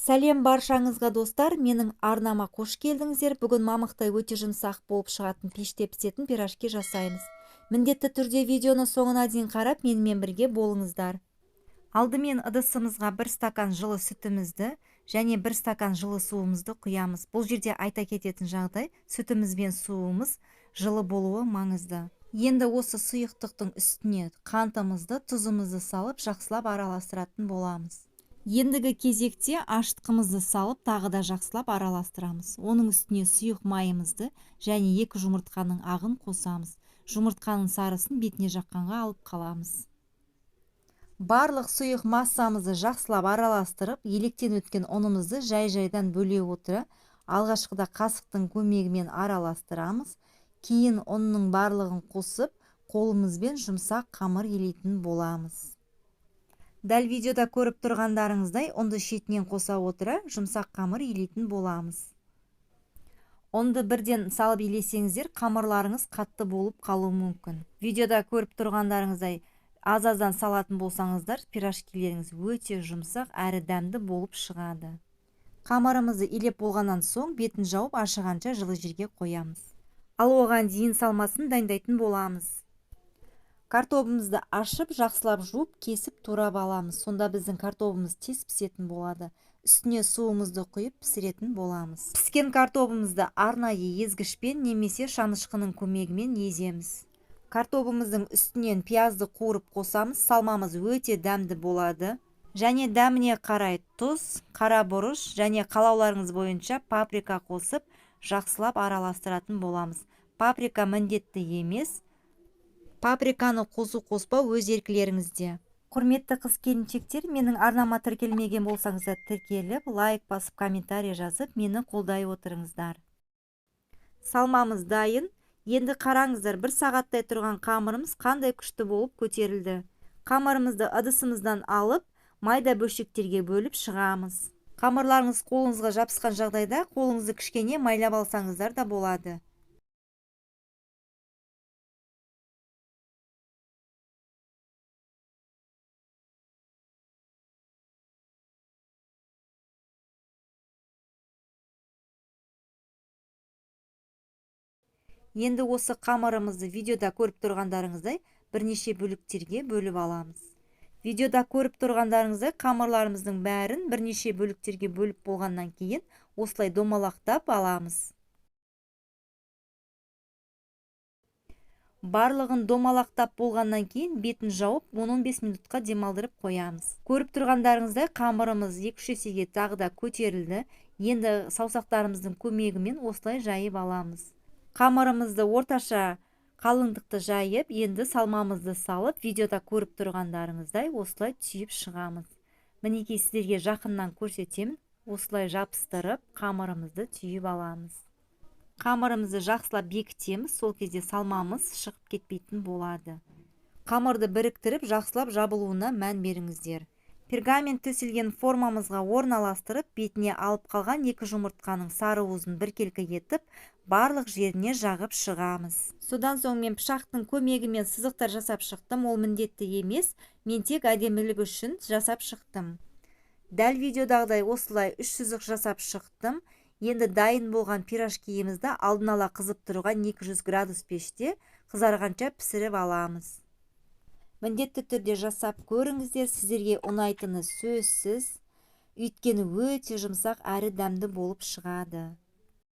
Сәлем баршаңызға достар, менің арнама қош келдіңіздер. Бүгін мамықтай өте жұмсақ болып шығатын пеште пісетін пирожки жасаймыз. Міндетті түрде видеоны соңына дейін қарап, менімен бірге болыңыздар. Алдымен ыдысымызға 1 стакан жылы сүтімізді және 1 стакан жылы суымызды құямыз. Бұл жерде айта кететін жағдай, сүтіміз бен суымыз жылы болуы маңызды. Енді осы сұйықтықтың үстіне қантымызды, тұзымызды салып, жақсылап араластыратын боламыз. Ендігі кезекте ашытқымызды салып, тағы да жақсылап араластырамыз. Оның үстіне сұйық майымызды және 2 жұмыртқаның ағын қосамыз. Жұмыртқаның сарысын бетіне жаққанға алып қаламыз. Барлық сұйық массамызды жақсылап араластырып, електен өткен ұнымызды жай-жайдан бөле отыра, алғашқыда қасықтың көмегімен араластырамыз. Кейін ұнның барлығын қосып, қолымызбен жұмсақ қамыр елейтін боламыз. Дәл видеода көріп тұрғандарыңыздай, ұнды шетінен қоса отыра, жұмсақ қамыр елейтін боламыз. Ұнды бірден салып елесеңіздер, қамырларыңыз қатты болып қалуы мүмкін. Видеода көріп тұрғандарыңыздай, аз-аздан салатын болсаңыздар, пирожкилеріңіз өте жұмсақ әрі дәмді болып шығады. Қамырымызды илеп болғаннан соң, бетін жауып ашығанша жылы жерге қоямыз. Ал оған дейін салмасын дайындайтын боламыз. Картобымызды ашып, жақсылап жуып, кесіп турап аламыз. Сонда біздің картобымыз тез пісетін болады. Үстіне суымызды құйып пісіретін боламыз. Піскен картобымызды арнайы езгішпен немесе шанышқының көмегімен еземіз. Картобымыздың үстінен пиязды қуырып қосамыз. Салмамыз өте дәмді болады. Және дәміне қарай тұз, қара бұрыш және қалауларыңыз бойынша паприка қосып, жақсылап араластыратын боламыз. Паприка міндетті емес. Паприканы қосу-қоспау өз еркілеріңізде. Құрметті қыз-келіншектер, менің арнама тіркелмеген болсаңыздар тіркеліп, лайк басып, комментарий жазып, мені қолдай отырыңыздар. Салмамыз дайын. Енді қараңыздар, 1 сағаттай тұрған қамырымыз қандай күшті болып көтерілді. Қамырымызды ыдысымыздан алып, майда бөлшектерге бөліп шығамыз. Қамырларыңыз қолыңызға жабысқан жағдайда, қолыңызды кішкене майлап алсаңыздар да болады. Енді осы қамырымызды видеода көріп тұрғандарыңыздай бірнеше бөліктерге бөліп аламыз. Видеода көріп тұрғандарыңыздай қамырларымыздың бәрін бірнеше бөліктерге бөліп болғаннан кейін осылай домалақтап аламыз. Барлығын домалақтап болғаннан кейін бетін жауып 10-15 минутқа демалдырып қоямыз. Көріп тұрғандарыңыздай қамырымыз 2-3 есеге тағы да көтерілді. Енді саусақтарымыздың көмегімен осылай жайып аламыз. Қамырымызды орташа қалыңдықты жайып, енді салмамызды салып, видеода көріп тұрғандарыңыздай осылай түйіп шығамыз. Мінекей сіздерге жақыннан көрсетемін. Осылай жабыстырып, қамырымызды түйіп аламыз. Қамырымызды жақсылап бекітеміз, сол кезде салмамыз шығып кетпейтін болады. Қамырды біріктіріп, жақсылап жабылуына мән беріңіздер. Пергамент төселген формамызға орналастырып, бетіне алып қалған 2 жұмыртқаның сары уызын біркелкі етіп, барлық жеріне жағып шығамыз. Содан соң мен пышақтың көмегімен сызықтар жасап шықтым, ол міндетті емес, мен тек әдемілік үшін жасап шықтым. Дәл видеодағыдай осылай 3 сызық жасап шықтым. Енді дайын болған пирожкиімізді алдын ала қызып тұрған 200 градус пеште қызарғанша пісіріп аламыз. Міндетті түрде жасап көріңіздер, сіздерге ұнайтыны сөзсіз, өйткені өте жұмсақ әрі дәмді болып шығады.